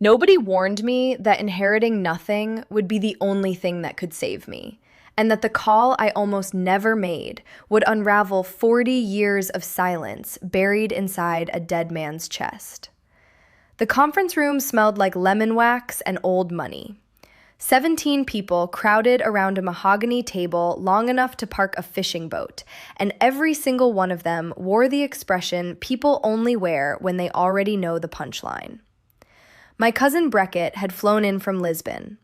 Nobody warned me that inheriting nothing would be the only thing that could save me, and that the call I almost never made would unravel 40 years of silence buried inside a dead man's chest. The conference room smelled like lemon wax and old money. 17 people crowded around a mahogany table long enough to park a fishing boat, and every single one of them wore the expression people only wear when they already know the punchline. My cousin Beckett had flown in from Lisbon.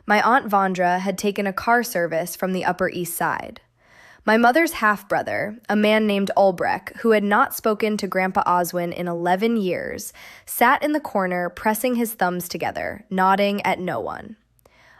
My Aunt Vondra had taken a car service from the Upper East Side. My mother's half-brother, a man named Ulbrich, who had not spoken to Grandpa Oswin in 11 years, sat in the corner pressing his thumbs together, nodding at no one.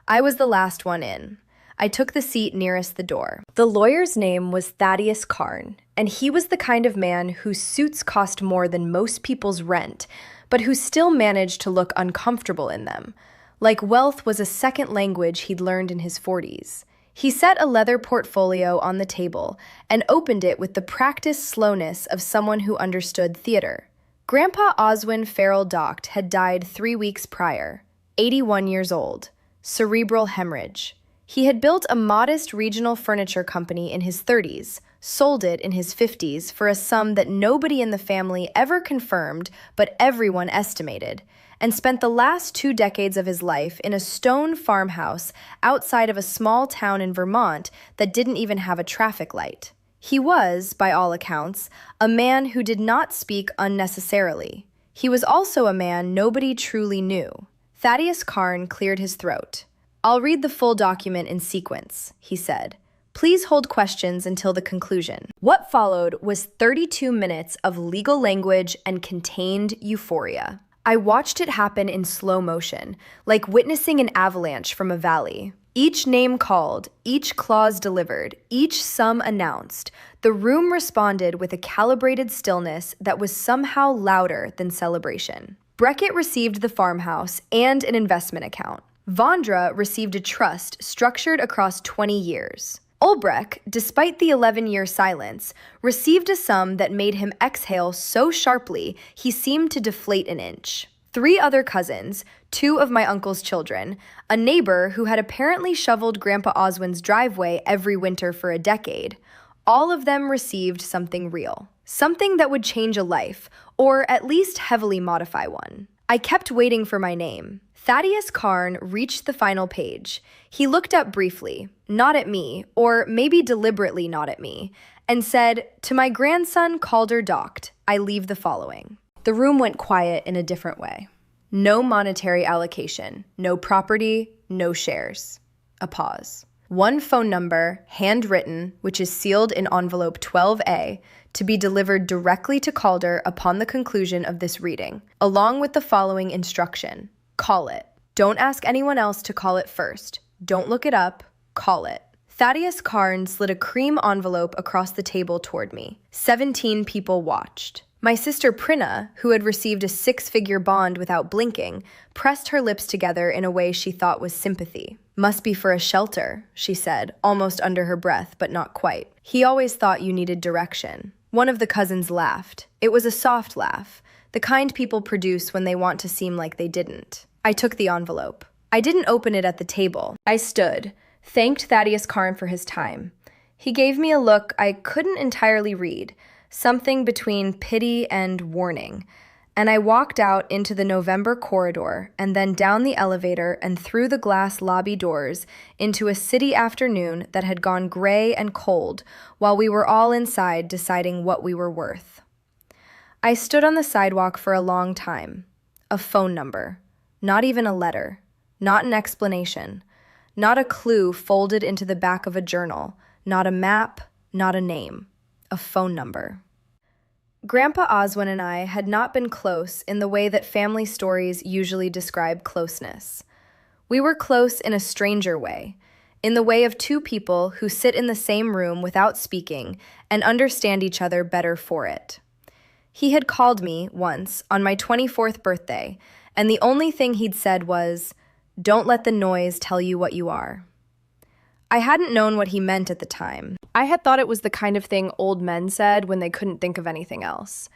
I was the last one in. I took the seat nearest the door. The lawyer's name was Thaddeus Karn, and he was the kind of man whose suits cost more than most people's rent, but who still managed to look uncomfortable in them, like wealth was a second language he'd learned in his 40s. He set a leather portfolio on the table and opened it with the practiced slowness of someone who understood theater. Grandpa Oswin Farrell Doct had died 3 weeks prior, 81 years old, cerebral hemorrhage. He had built a modest regional furniture company in his 30s, sold it in his 50s for a sum that nobody in the family ever confirmed but everyone estimated, and spent the last 2 decades of his life in a stone farmhouse outside of a small town in Vermont that didn't even have a traffic light. He was, by all accounts, a man who did not speak unnecessarily. He was also a man nobody truly knew. Thaddeus Karn cleared his throat. "I'll read the full document in sequence," he said. "Please hold questions until the conclusion." What followed was 32 minutes of legal language and contained euphoria. I watched it happen in slow motion, like witnessing an avalanche from a valley. Each name called, each clause delivered, each sum announced. The room responded with a calibrated stillness that was somehow louder than celebration. Beckett received the farmhouse and an investment account. Vondra received a trust structured across 20 years. Ulbrich, despite the 11-year silence, received a sum that made him exhale so sharply he seemed to deflate an inch. 3 other cousins, 2 of my uncle's children, a neighbor who had apparently shoveled Grandpa Oswin's driveway every winter for a decade, all of them received something real. Something that would change a life, or at least heavily modify one. I kept waiting for my name. Thaddeus Karn reached the final page. He looked up briefly, not at me, or maybe deliberately not at me, and said, "To my grandson Calder Doct, I leave the following." The room went quiet in a different way. No monetary allocation, no property, no shares. A pause. 1 phone number, handwritten, which is sealed in envelope 12A, to be delivered directly to Calder upon the conclusion of this reading, along with the following instruction. Call it. Don't ask anyone else to call it first. Don't look it up. Call it. Thaddeus Karn slid a cream envelope across the table toward me. 17 people watched. My sister Prinna, who had received a 6-figure bond without blinking, pressed her lips together in a way she thought was sympathy. "Must be for a shelter," she said, almost under her breath, but not quite. "He always thought you needed direction." One of the cousins laughed. It was a soft laugh, the kind people produce when they want to seem like they didn't. I took the envelope. I didn't open it at the table. I stood, thanked Thaddeus Karn for his time. He gave me a look I couldn't entirely read, something between pity and warning, and I walked out into the November corridor and then down the elevator and through the glass lobby doors into a city afternoon that had gone gray and cold while we were all inside deciding what we were worth. I stood on the sidewalk for a long time. A phone number. Not even a letter. Not an explanation. Not a clue folded into the back of a journal. Not a map. Not a name. A phone number. Grandpa Oswin and I had not been close in the way that family stories usually describe closeness. We were close in a stranger way, in the way of 2 people who sit in the same room without speaking and understand each other better for it. He had called me once on my 24th birthday, and the only thing he'd said was, "Don't let the noise tell you what you are." I hadn't known what he meant at the time. I had thought it was the kind of thing old men said when they couldn't think of anything else.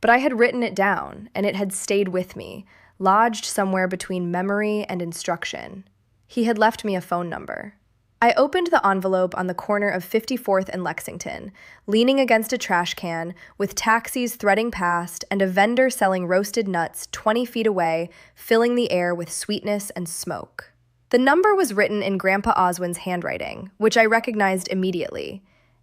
But I had written it down, and it had stayed with me, lodged somewhere between memory and instruction. He had left me a phone number. I opened the envelope on the corner of 54th and Lexington, leaning against a trash can, with taxis threading past and a vendor selling roasted nuts 20 feet away, filling the air with sweetness and smoke. The number was written in Grandpa Oswin's handwriting, which I recognized immediately.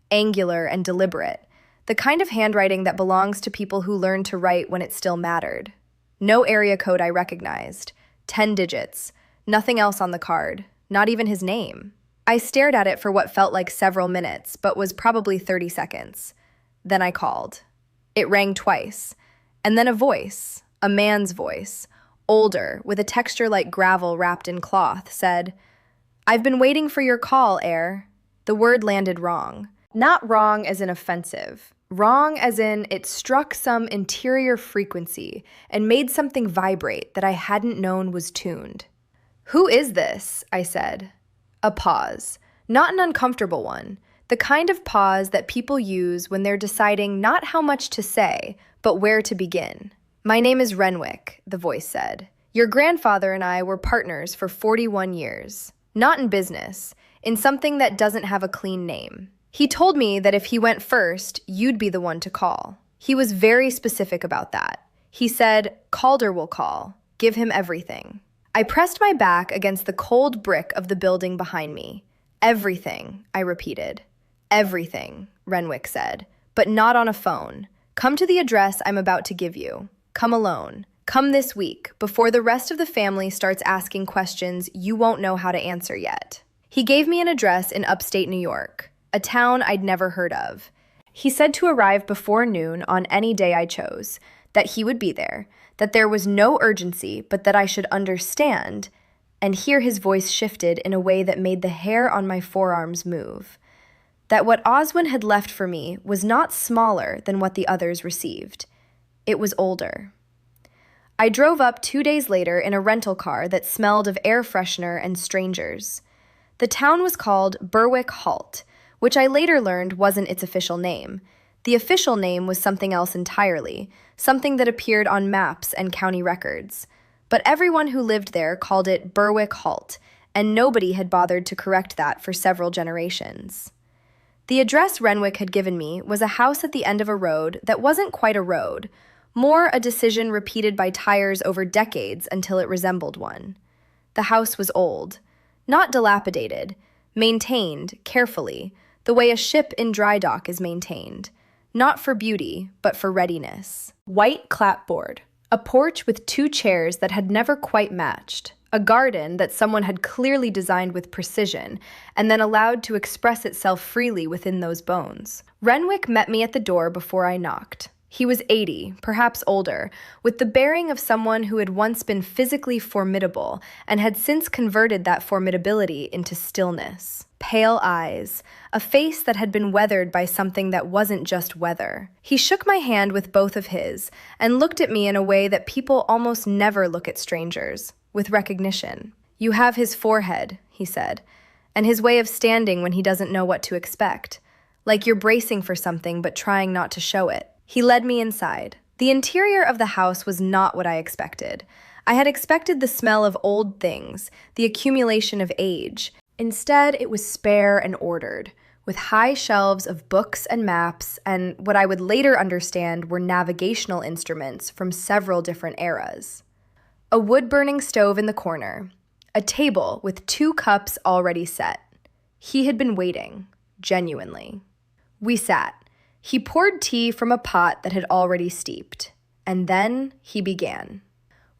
Angular and deliberate, the kind of handwriting that belongs to people who learned to write when it still mattered. No area code I recognized. 10 digits. Nothing else on the card. Not even his name. I stared at it for what felt like several minutes, but was probably 30 seconds. Then I called. It rang twice. And then a voice, a man's voice, older, with a texture like gravel wrapped in cloth, said, "I've been waiting for your call, Air." The word landed wrong. Not wrong as in offensive. Wrong as in it struck some interior frequency and made something vibrate that I hadn't known was tuned. "Who is this?" I said. A pause. Not an uncomfortable one. The kind of pause that people use when they're deciding not how much to say, but where to begin. "My name is Renwick," the voice said. "Your grandfather and I were partners for 41 years. Not in business, in something that doesn't have a clean name. He told me that if he went first, you'd be the one to call. He was very specific about that. He said, Calder will call. Give him everything." I pressed my back against the cold brick of the building behind me. "Everything," I repeated. "Everything," Renwick said, "but not on a phone. Come to the address I'm about to give you. Come alone. Come this week, before the rest of the family starts asking questions you won't know how to answer yet." He gave me an address in upstate New York, a town I'd never heard of. He said to arrive before noon on any day I chose, that he would be there, that there was no urgency, but that I should understand, and here his voice shifted in a way that made the hair on my forearms move, that what Oswin had left for me was not smaller than what the others received. It was older. I drove up 2 days later in a rental car that smelled of air freshener and strangers. The town was called Berwick Halt, which I later learned wasn't its official name. The official name was something else entirely, something that appeared on maps and county records. But everyone who lived there called it Berwick Halt, and nobody had bothered to correct that for several generations. The address Renwick had given me was a house at the end of a road that wasn't quite a road, more a decision repeated by tires over decades until it resembled one. The house was old, not dilapidated, maintained carefully, the way a ship in dry dock is maintained. Not for beauty, but for readiness. White clapboard, a porch with 2 chairs that had never quite matched, a garden that someone had clearly designed with precision and then allowed to express itself freely within those bones. Renwick met me at the door before I knocked. He was 80, perhaps older, with the bearing of someone who had once been physically formidable and had since converted that formidability into stillness. Pale eyes, a face that had been weathered by something that wasn't just weather. He shook my hand with both of his and looked at me in a way that people almost never look at strangers, with recognition. "You have his forehead," he said, "and his way of standing when he doesn't know what to expect, like you're bracing for something but trying not to show it." He led me inside. The interior of the house was not what I expected. I had expected the smell of old things, the accumulation of age. Instead, it was spare and ordered, with high shelves of books and maps and what I would later understand were navigational instruments from several different eras. A wood-burning stove in the corner, a table with 2 cups already set. He had been waiting, genuinely. We sat. He poured tea from a pot that had already steeped, and then he began.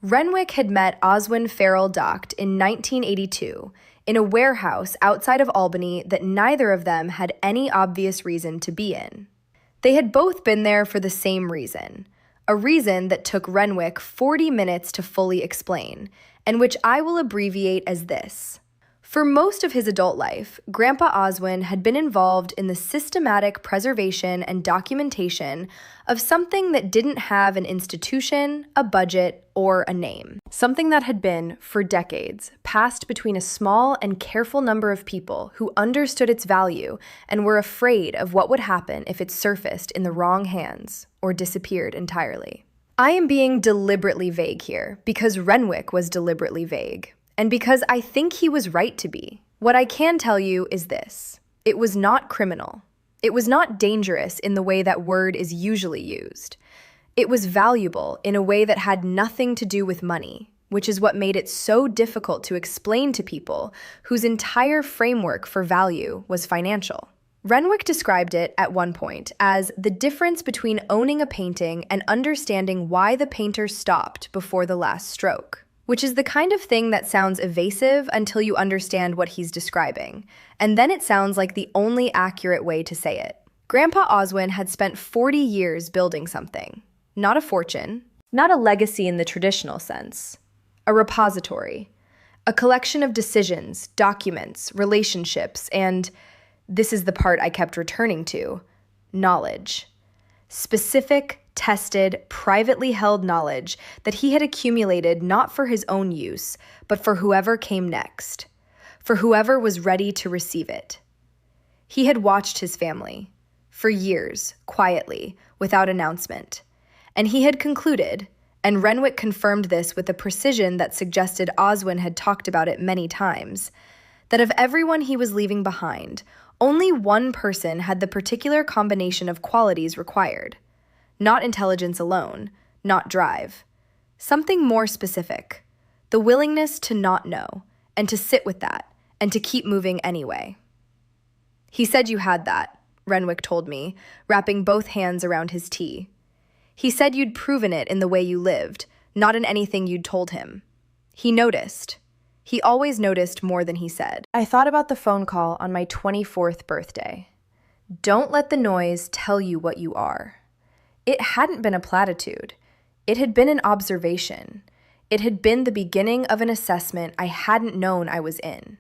Renwick had met Oswin Farrell Doct in 1982 in a warehouse outside of Albany that neither of them had any obvious reason to be in. They had both been there for the same reason, a reason that took Renwick 40 minutes to fully explain, and which I will abbreviate as this. For most of his adult life, Grandpa Oswin had been involved in the systematic preservation and documentation of something that didn't have an institution, a budget, or a name. Something that had been, for decades, passed between a small and careful number of people who understood its value and were afraid of what would happen if it surfaced in the wrong hands or disappeared entirely. I am being deliberately vague here because Renwick was deliberately vague, and because I think he was right to be. What I can tell you is this: it was not criminal. It was not dangerous in the way that word is usually used. It was valuable in a way that had nothing to do with money, which is what made it so difficult to explain to people whose entire framework for value was financial. Renwick described it at one point as the difference between owning a painting and understanding why the painter stopped before the last stroke, which is the kind of thing that sounds evasive until you understand what he's describing, and then it sounds like the only accurate way to say it. Grandpa Oswin had spent 40 years building something. Not a fortune, not a legacy in the traditional sense. A repository, a collection of decisions, documents, relationships, and, this is the part I kept returning to, knowledge. Specific, tested, privately held knowledge that he had accumulated not for his own use, but for whoever came next, for whoever was ready to receive it. He had watched his family, for years, quietly, without announcement, and he had concluded, and Renwick confirmed this with a precision that suggested Oswin had talked about it many times, that of everyone he was leaving behind, only one person had the particular combination of qualities required. Not intelligence alone, not drive. Something more specific. The willingness to not know, and to sit with that, and to keep moving anyway. He said you had that, Renwick told me, wrapping both hands around his tea. He said you'd proven it in the way you lived, not in anything you'd told him. He noticed. He always noticed more than he said. I thought about the phone call on my 24th birthday. Don't let the noise tell you what you are. It hadn't been a platitude. It had been an observation. It had been the beginning of an assessment I hadn't known I was in.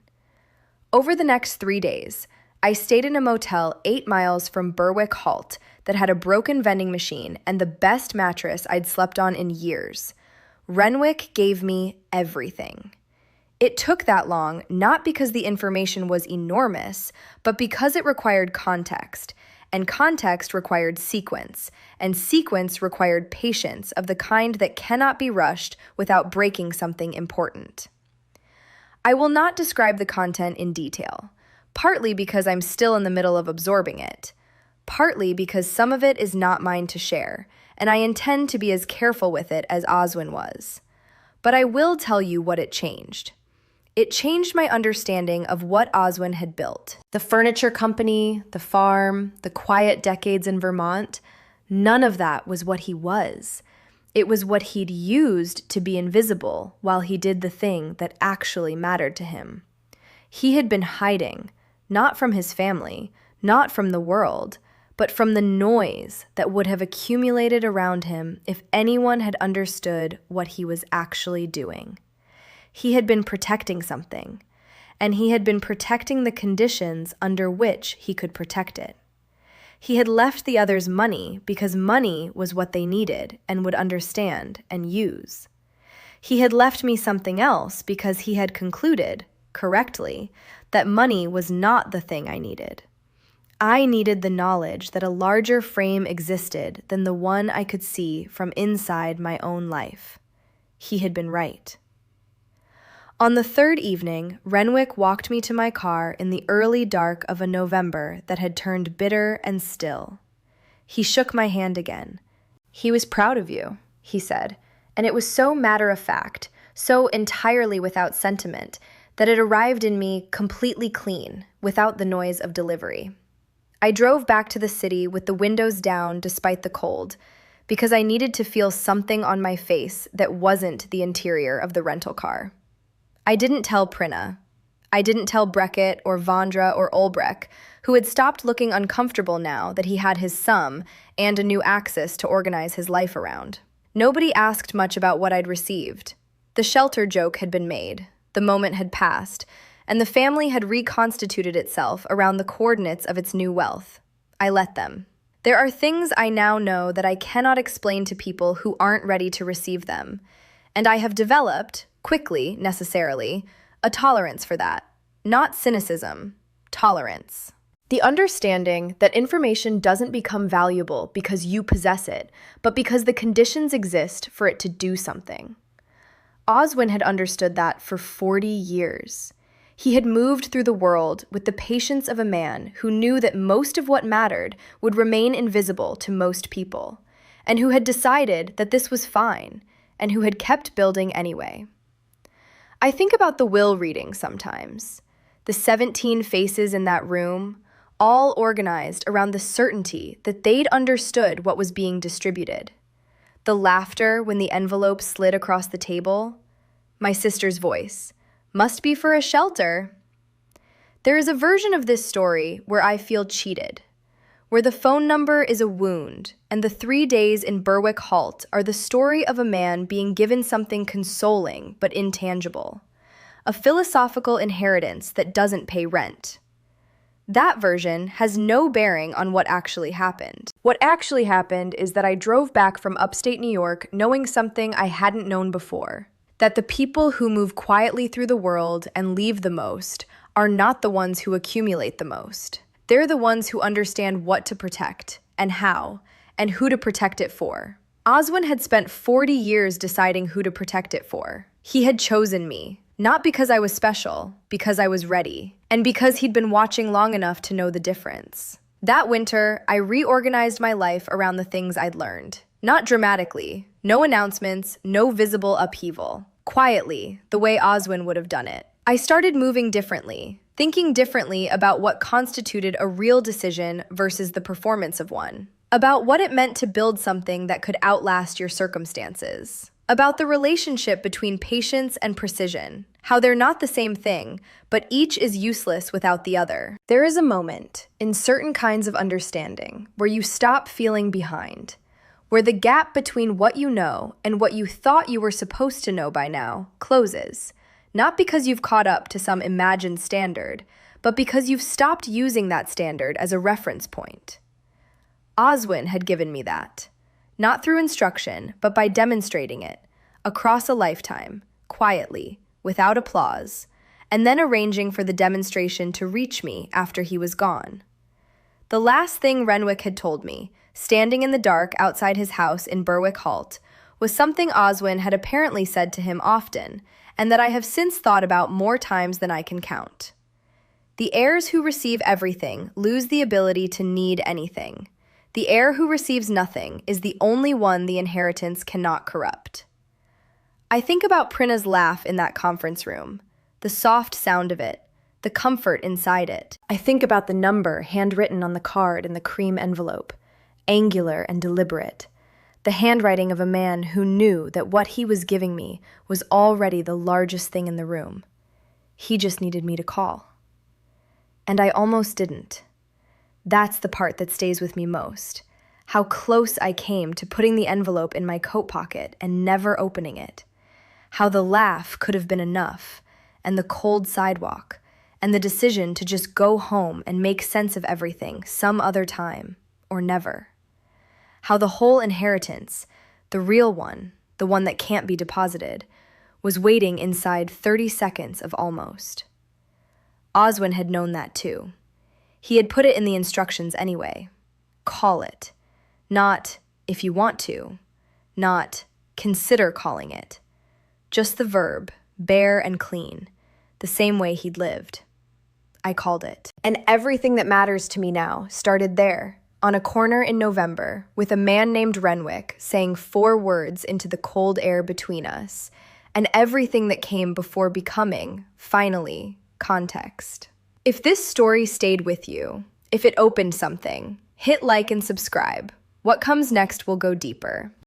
Over the next 3 days, I stayed in a motel 8 miles from Berwick Halt that had a broken vending machine and the best mattress I'd slept on in years. Renwick gave me everything. It took that long not because the information was enormous, but because it required context, and context required sequence, and sequence required patience of the kind that cannot be rushed without breaking something important. I will not describe the content in detail, partly because I'm still in the middle of absorbing it, partly because some of it is not mine to share, and I intend to be as careful with it as Oswin was. But I will tell you what it changed. It changed my understanding of what Oswin had built. The furniture company, the farm, the quiet decades in Vermont, none of that was what he was. It was what he'd used to be invisible while he did the thing that actually mattered to him. He had been hiding, not from his family, not from the world, but from the noise that would have accumulated around him if anyone had understood what he was actually doing. He had been protecting something, and he had been protecting the conditions under which he could protect it. He had left the others money because money was what they needed and would understand and use. He had left me something else because he had concluded, correctly, that money was not the thing I needed. I needed the knowledge that a larger frame existed than the one I could see from inside my own life. He had been right. On the third evening, Renwick walked me to my car in the early dark of a November that had turned bitter and still. He shook my hand again. He was proud of you, he said, and it was so matter-of-fact, so entirely without sentiment, that it arrived in me completely clean, without the noise of delivery. I drove back to the city with the windows down despite the cold, because I needed to feel something on my face that wasn't the interior of the rental car. I didn't tell Prinna. I didn't tell Breckett or Vondra or Ulbrich, who had stopped looking uncomfortable now that he had his sum and a new axis to organize his life around. Nobody asked much about what I'd received. The shelter joke had been made, the moment had passed, and the family had reconstituted itself around the coordinates of its new wealth. I let them. There are things I now know that I cannot explain to people who aren't ready to receive them, and I have developed, quickly, necessarily, a tolerance for that. Not cynicism, tolerance. The understanding that information doesn't become valuable because you possess it, but because the conditions exist for it to do something. Oswin had understood that for 40 years. He had moved through the world with the patience of a man who knew that most of what mattered would remain invisible to most people, and who had decided that this was fine, and who had kept building anyway. I think about the will reading sometimes. The 17 faces in that room, all organized around the certainty that they'd understood what was being distributed. The laughter when the envelope slid across the table. My sister's voice. Must be for a shelter. There is a version of this story where I feel cheated, where the phone number is a wound, and the 3 days in Berwick Halt are the story of a man being given something consoling but intangible, a philosophical inheritance that doesn't pay rent. That version has no bearing on what actually happened. What actually happened is that I drove back from upstate New York knowing something I hadn't known before, that the people who move quietly through the world and leave the most are not the ones who accumulate the most. They're the ones who understand what to protect, and how, and who to protect it for. Oswin had spent 40 years deciding who to protect it for. He had chosen me, not because I was special, because I was ready, and because he'd been watching long enough to know the difference. That winter, I reorganized my life around the things I'd learned. Not dramatically, no announcements, no visible upheaval. Quietly, the way Oswin would have done it. I started moving differently, thinking differently about what constituted a real decision versus the performance of one. About what it meant to build something that could outlast your circumstances. About the relationship between patience and precision. How they're not the same thing, but each is useless without the other. There is a moment, in certain kinds of understanding, where you stop feeling behind. Where the gap between what you know and what you thought you were supposed to know by now closes. Not because you've caught up to some imagined standard, but because you've stopped using that standard as a reference point. Oswin had given me that. Not through instruction, but by demonstrating it, across a lifetime, quietly, without applause, and then arranging for the demonstration to reach me after he was gone. The last thing Renwick had told me, standing in the dark outside his house in Berwick Halt, was something Oswin had apparently said to him often, and that I have since thought about more times than I can count. The heirs who receive everything lose the ability to need anything. The heir who receives nothing is the only one the inheritance cannot corrupt. I think about Prina's laugh in that conference room, the soft sound of it, the comfort inside it. I think about the number handwritten on the card in the cream envelope, angular and deliberate, the handwriting of a man who knew that what he was giving me was already the largest thing in the room. He just needed me to call. And I almost didn't. That's the part that stays with me most. How close I came to putting the envelope in my coat pocket and never opening it. How the laugh could have been enough, and the cold sidewalk, and the decision to just go home and make sense of everything some other time, or never. How the whole inheritance, the real one, the one that can't be deposited, was waiting inside 30 seconds of almost. Oswin had known that too. He had put it in the instructions anyway. Call it. Not, if you want to. Not, consider calling it. Just the verb, bare and clean, the same way he'd lived. I called it. And everything that matters to me now started there, on a corner in November, with a man named Renwick saying 4 words into the cold air between us, and everything that came before becoming, finally, context. If this story stayed with you, if it opened something, hit like and subscribe. What comes next will go deeper.